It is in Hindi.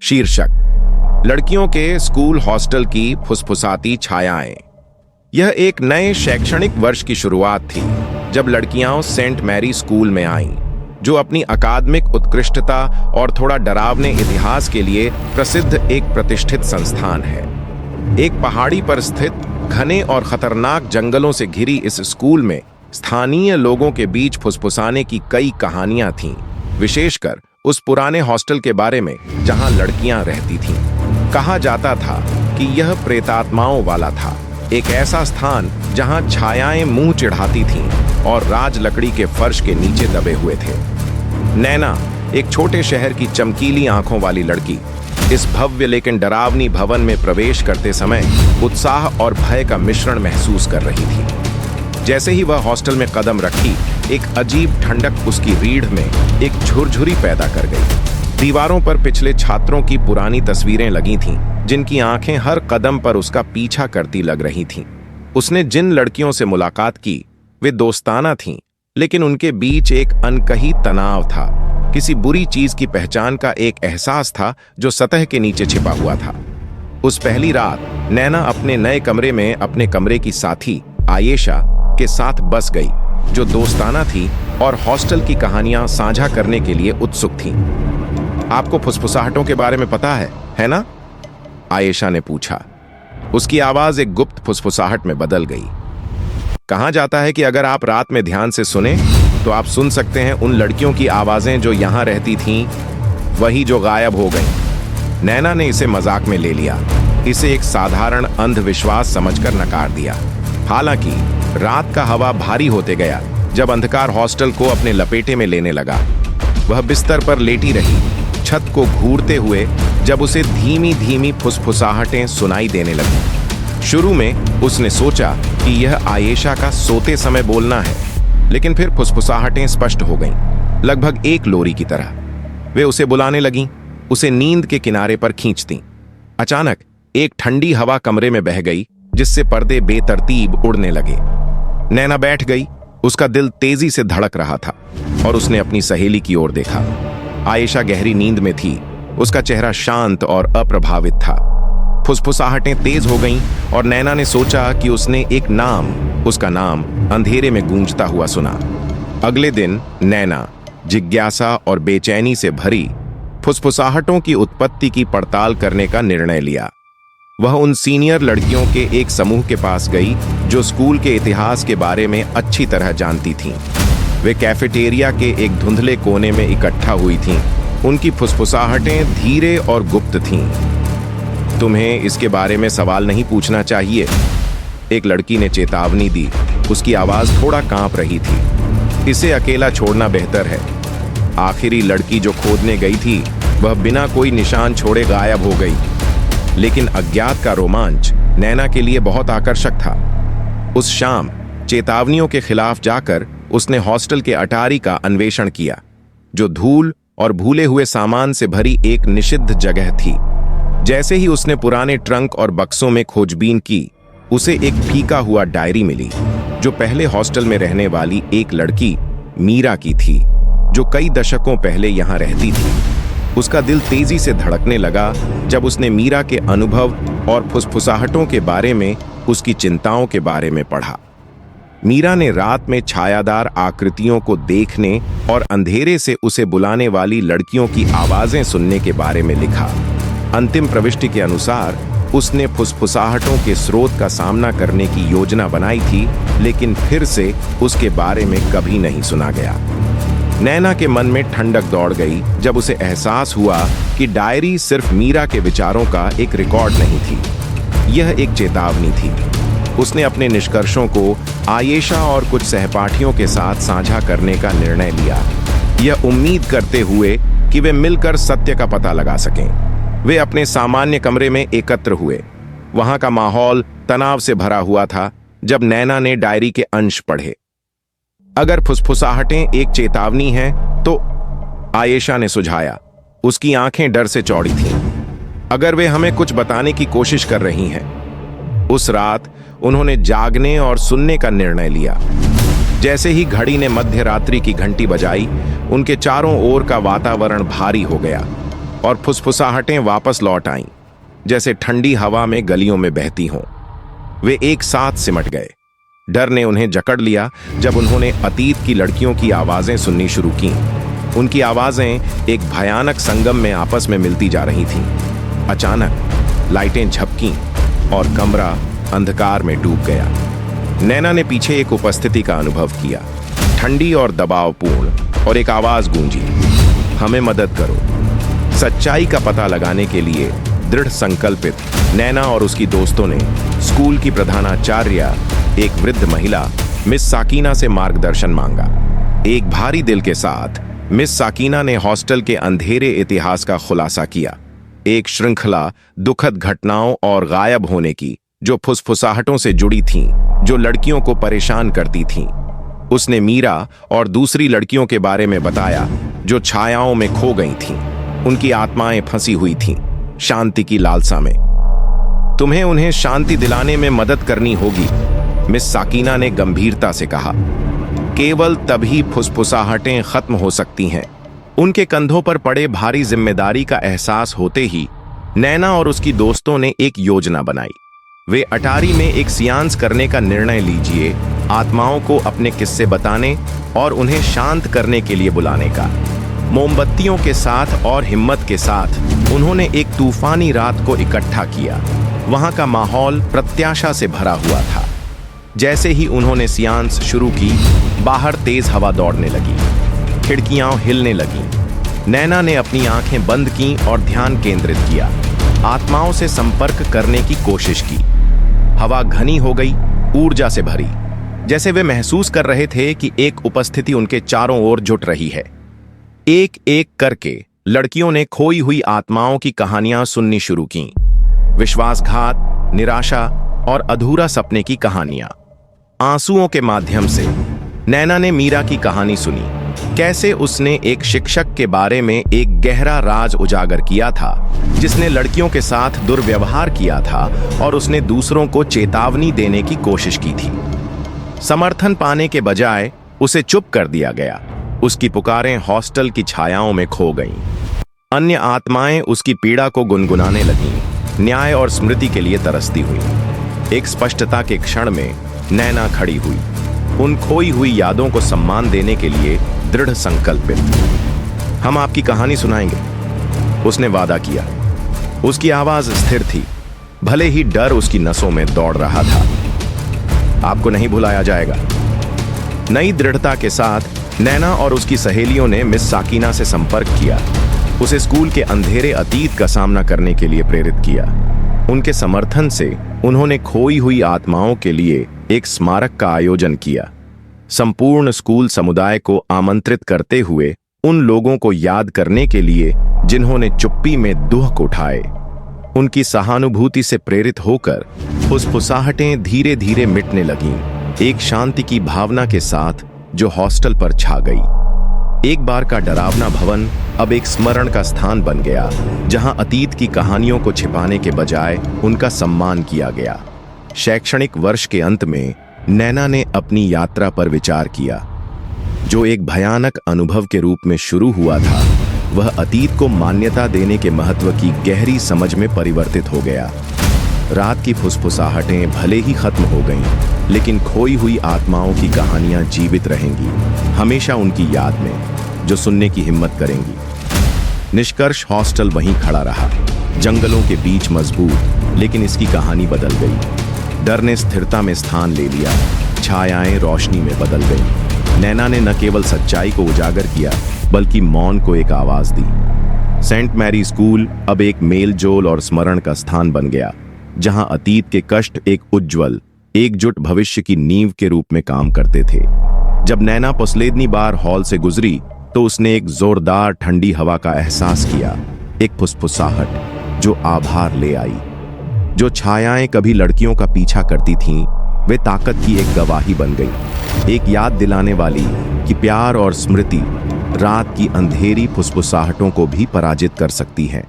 शीर्षक: लड़कियों के स्कूल हॉस्टल की फुसफुसाती छायाएं। यह एक नए शैक्षणिक वर्ष की शुरुआत थी जब लड़कियां सेंट मैरी स्कूल में आईं, जो अपनी अकादमिक उत्कृष्टता और थोड़ा डरावने इतिहास के लिए प्रसिद्ध एक प्रतिष्ठित संस्थान है। एक पहाड़ी पर स्थित घने और खतरनाक जंगलों से घिरी इस स्कूल में स्थानीय लोगों के बीच फुसफुसाने की कई कहानियां थीं, विशेषकर उस पुराने हॉस्टल के बारे में जहां लड़कियां रहती थीं। कहा जाता था कि यह प्रेतात्माओं वाला था, एक ऐसा स्थान जहां छायाएं मुंह चिढ़ाती थीं और राज लकड़ी के फर्श के नीचे दबे हुए थे। नैना, एक छोटे शहर की चमकीली आंखों वाली लड़की, इस भव्य लेकिन डरावनी भवन में प्रवेश करते समय उत्साह और भय का मिश्रण महसूस कर रही थी। जैसे ही वह हॉस्टल में कदम रखी, एक अजीब ठंडक उसकी रीढ़ में एक झुरझुरी पैदा कर गई। दीवारों पर पिछले छात्रों की पुरानी तस्वीरें लगी थीं, जिनकी आंखें हर कदम पर उसका पीछा करती लग रही थीं। उसने जिन लड़कियों से मुलाकात की, वे दोस्ताना थीं, लेकिन उनके बीच एक अनकही तनाव था। किसी बुरी चीज की पहचान का एक एहसास था जो सतह के नीचे छिपा हुआ था। उस पहली रात नैना अपने नए कमरे में अपने कमरे की साथी आयेशा के साथ बस गई, जो दोस्ताना थी और हॉस्टल की कहानियां साझा करने के लिए उत्सुक थी। आपको फुसफुसाहटों के बारे में पता है ना? आयेशा ने पूछा। उसकी आवाज एक गुप्त फुसफुसाहट में बदल गई। कहा जाता है कि अगर आप रात में ध्यान से सुने तो आप सुन सकते हैं उन लड़कियों की आवाजें जो यहां रहती थीं, वही जो गायब हो गईं। नैना ने इसे मजाक में ले लिया, इसे एक साधारण अंधविश्वास समझकर नकार दिया। हालांकि रात का हवा भारी होते गया जब अंधकार हॉस्टल को अपने लपेटे में लेने लगा। वह बिस्तर पर लेटी रही, छत को घूरते हुए, जब उसे धीमी धीमी फुसफुसाहटें सुनाई देने लगी। शुरू में उसने सोचा कि यह आयेशा का सोते समय बोलना है, लेकिन फिर फुसफुसाहटें स्पष्ट हो गईं, लगभग एक लोरी की तरह। वे उसे बुलाने लगीं, उसे नींद के किनारे पर खींचतीं। अचानक एक ठंडी हवा कमरे में बह गई, जिससे पर्दे बेतरतीब उड़ने लगे। नैना बैठ गई, उसका दिल तेजी से धड़क रहा था और उसने अपनी सहेली की ओर देखा। आयेशा गहरी नींद में थी, उसका चेहरा शांत और अप्रभावित था। फुसफुसाहटें तेज हो गईं और नैना ने सोचा कि उसने उसका नाम अंधेरे में गूंजता हुआ सुना। अगले दिन नैना जिज्ञासा और बेचैनी से भरी फुसफुसाहटों की उत्पत्ति की पड़ताल करने का निर्णय लिया। वह उन सीनियर लड़कियों के एक समूह के पास गई जो स्कूल के इतिहास के बारे में अच्छी तरह जानती थीं। वे कैफेटेरिया के एक धुंधले कोने में इकट्ठा हुई थीं। उनकी फुसफुसाहटें धीरे और गुप्त थीं। तुम्हें इसके बारे में सवाल नहीं पूछना चाहिए, एक लड़की ने चेतावनी दी। उसकी आवाज थोड़ा कांप रही थी। इसे अकेला छोड़ना बेहतर है। आखिरी लड़की जो खोदने गई थी, वह बिना कोई निशान छोड़े गायब हो गई। लेकिन अज्ञात का रोमांच नैना के लिए बहुत आकर्षक था। उस शाम चेतावनियों के खिलाफ जाकर उसने हॉस्टल के अटारी का अन्वेषण किया, जो धूल और भूले हुए सामान से भरी एक निषिद्ध जगह थी। जैसे ही उसने पुराने ट्रंक और बक्सों में खोजबीन की, उसे एक फीका हुआ डायरी मिली, जो पहले हॉस्टल में रहने वाली एक लड़की मीरा की थी, जो कई दशकों पहले यहां रहती थी। उसका दिल तेजी से धड़कने लगा जब उसने मीरा के अनुभव और फुसफुसाहटों के बारे में, उसकी चिंताओं के बारे में पढ़ा। मीरा ने रात में छायादार आकृतियों को देखने और अंधेरे से उसे बुलाने वाली लड़कियों की आवाजें सुनने के बारे में लिखा। अंतिम प्रविष्टि के अनुसार उसने फुसफुसाहटों के स्रोत का सामना करने की योजना बनाई थी, लेकिन फिर से उसके बारे में कभी नहीं सुना गया। नैना के मन में ठंडक दौड़ गई जब उसे एहसास हुआ कि डायरी सिर्फ मीरा के विचारों का एक रिकॉर्ड नहीं थी, यह एक चेतावनी थी। उसने अपने निष्कर्षों को आयेशा और कुछ सहपाठियों के साथ साझा करने का निर्णय लिया, यह उम्मीद करते हुए कि वे मिलकर सत्य का पता लगा सकें। वे अपने सामान्य कमरे में एकत्र हुए। वहां का माहौल तनाव से भरा हुआ था जब नैना ने डायरी के अंश पढ़े। अगर फुसफुसाहटें एक चेतावनी है तो, आयेशा ने सुझाया। उसकी आंखें डर से चौड़ी थीं। अगर वे हमें कुछ बताने की कोशिश कर रही हैं। उस रात उन्होंने जागने और सुनने का निर्णय लिया। जैसे ही घड़ी ने मध्य रात्रि की घंटी बजाई, उनके चारों ओर का वातावरण भारी हो गया। और फुसफुसाहटें वापस लौट आईं, जैसे ठंडी हवा में गलियों में बहती हों। वे एक साथ सिमट गए। डर ने उन्हें जकड़ लिया जब उन्होंने अतीत की लड़कियों की आवाजें सुननी शुरू कीं। उनकी आवाजें एक भयानक संगम में आपस में मिलती जा रही थीं। अचानक लाइटें झपकीं और कमरा अंधकार में डूब गया। नैना ने पीछे एक उपस्थिति का अनुभव किया, ठंडी और दबावपूर्ण, और एक आवाज गूंजी, हमें मदद करो। सच्चाई का पता लगाने के लिए दृढ़ संकल्पित नैना और उसकी दोस्तों ने स्कूल की प्रधानाचार्य, एक वृद्ध महिला मिस साकीना से मार्गदर्शन मांगा। एक भारी दिल के साथ मिस साकीना ने हॉस्टल के अंधेरे इतिहास का खुलासा किया, एक श्रृंखला दुखद घटनाओं और गायब होने की जो फुसफुसाहटों से जुड़ी थीं, जो लड़कियों को परेशान करती थीं। उसने मीरा और दूसरी लड़कियों के बारे में बताया जो छायाओं में खो गई थीं। उनकी आत्माएं फंसी हुई थीं, शांति की लालसा में। तुम्हें उन्हें शांति दिलाने में मदद करनी होगी, मिस साकीना ने गंभीरता से कहा। केवल तभी फुसफुसाहटें खत्म हो सकती हैं। उनके कंधों पर पड़े भारी जिम्मेदारी का एहसास होते ही नैना और उसकी दोस्तों ने एक योजना बनाई। वे अटारी में एक सियांस करने का निर्णय लीजिए, आत्माओं को अपने किस्से बताने और उन्हें शांत करने के लिए बुलाने का। मोमबत्तियों के साथ और हिम्मत के साथ उन्होंने एक तूफानी रात को इकट्ठा किया। वहां का माहौल प्रत्याशा से भरा हुआ था। जैसे ही उन्होंने सियांस शुरू की, बाहर तेज हवा दौड़ने लगी, खिड़कियां हिलने लगीं। नैना ने अपनी आंखें बंद कीं और ध्यान केंद्रित किया, आत्माओं से संपर्क करने की कोशिश की। हवा घनी हो गई, ऊर्जा से भरी, जैसे वे महसूस कर रहे थे कि एक उपस्थिति उनके चारों ओर जुट रही है। एक एक करके लड़कियों ने खोई हुई आत्माओं की कहानियां सुननी शुरू कीं। विश्वासघात, निराशा और अधूरा सपने की कहानियां। आंसुओं के माध्यम से नैना ने मीरा की कहानी सुनी, कैसे उसने एक शिक्षक के बारे में एक गहरा राज उजागर किया था जिसने लड़कियों के साथ दुर्व्यवहार किया था और उसने दूसरों को चेतावनी देने की कोशिश की थी। समर्थन पाने के बजाय उसे चुप कर दिया गया। उसकी पुकारें हॉस्टल की छायाओं में खो गईं। अन्य आत्माएं उसकी पीड़ा को गुनगुनाने लगीं, न्याय और स्मृति के लिए तरसती हुई। एक स्पष्टता के क्षण में नैना खड़ी हुई, उन खोई हुई यादों को सम्मान देने के लिए दृढ़ संकल्पित। हम आपकी कहानी सुनाएंगे, उसने वादा किया। उसकी आवाज स्थिर थी, भले ही डर उसकी नसों में दौड़ रहा था। आपको नहीं भुलाया जाएगा। नई दृढ़ता के साथ नैना और उसकी सहेलियों ने मिस साकीना से संपर्क किया, उसे स्कूल के अंधेरे अतीत का सामना करने के लिए प्रेरित किया। उनके समर्थन से उन्होंने खोई हुई आत्माओं के लिए एक स्मारक का आयोजन किया, संपूर्ण स्कूल समुदाय को आमंत्रित करते हुए उन लोगों को याद करने के लिए जिन्होंने चुप्पी में दुख उठाए। उनकी सहानुभूति से प्रेरित होकर फुसफुसाहटें धीरे धीरे मिटने लगीं, एक शांति की भावना के साथ जो हॉस्टल पर छा गई। एक बार का डरावना भवन अब एक स्मरण का स्थान बन गया, जहां अतीत की कहानियों को छिपाने के बजाय उनका सम्मान किया गया। शैक्षणिक वर्ष के अंत में नैना ने अपनी यात्रा पर विचार किया। जो एक भयानक अनुभव के रूप में शुरू हुआ था, वह अतीत को मान्यता देने के महत्व की गहरी समझ में परिवर्तित हो गया। रात की फुसफुसाहटें भले ही खत्म हो गईं, लेकिन खोई हुई आत्माओं की कहानियां जीवित रहेंगी, हमेशा उनकी याद में, जो सुनने की हिम्मत करेंगी। निष्कर्ष, हॉस्टल वहीं खड़ा रहा, जंगलों के बीच मजबूत, लेकिन इसकी कहानी बदल गई। डर ने स्थिरता में स्थान ले लिया, छायाएं रोशनी में बदल गईं। नैना ने न केवल सच्चाई को उजागर किया, बल्कि मौन को एक आवाज दी। सेंट मैरी स्कूल अब एक मेलजोल और स्मरण का स्थान बन गया, जहां अतीत के कष्ट एक उज्जवल, एकजुट भविष्य की नींव के रूप में काम करते थे। जब नैना पसलेदनी बार हॉल से गुजरी, तो उसने एक जोरदार ठंडी हवा का एहसास किया, एक फुसफुसाहट जो आभार ले आई। जो छायाएं कभी लड़कियों का पीछा करती थीं, वे ताकत की एक गवाही बन गई, एक याद दिलाने वाली कि प्यार और स्मृति रात की अंधेरी फुसफुसाहटों को भी पराजित कर सकती हैं।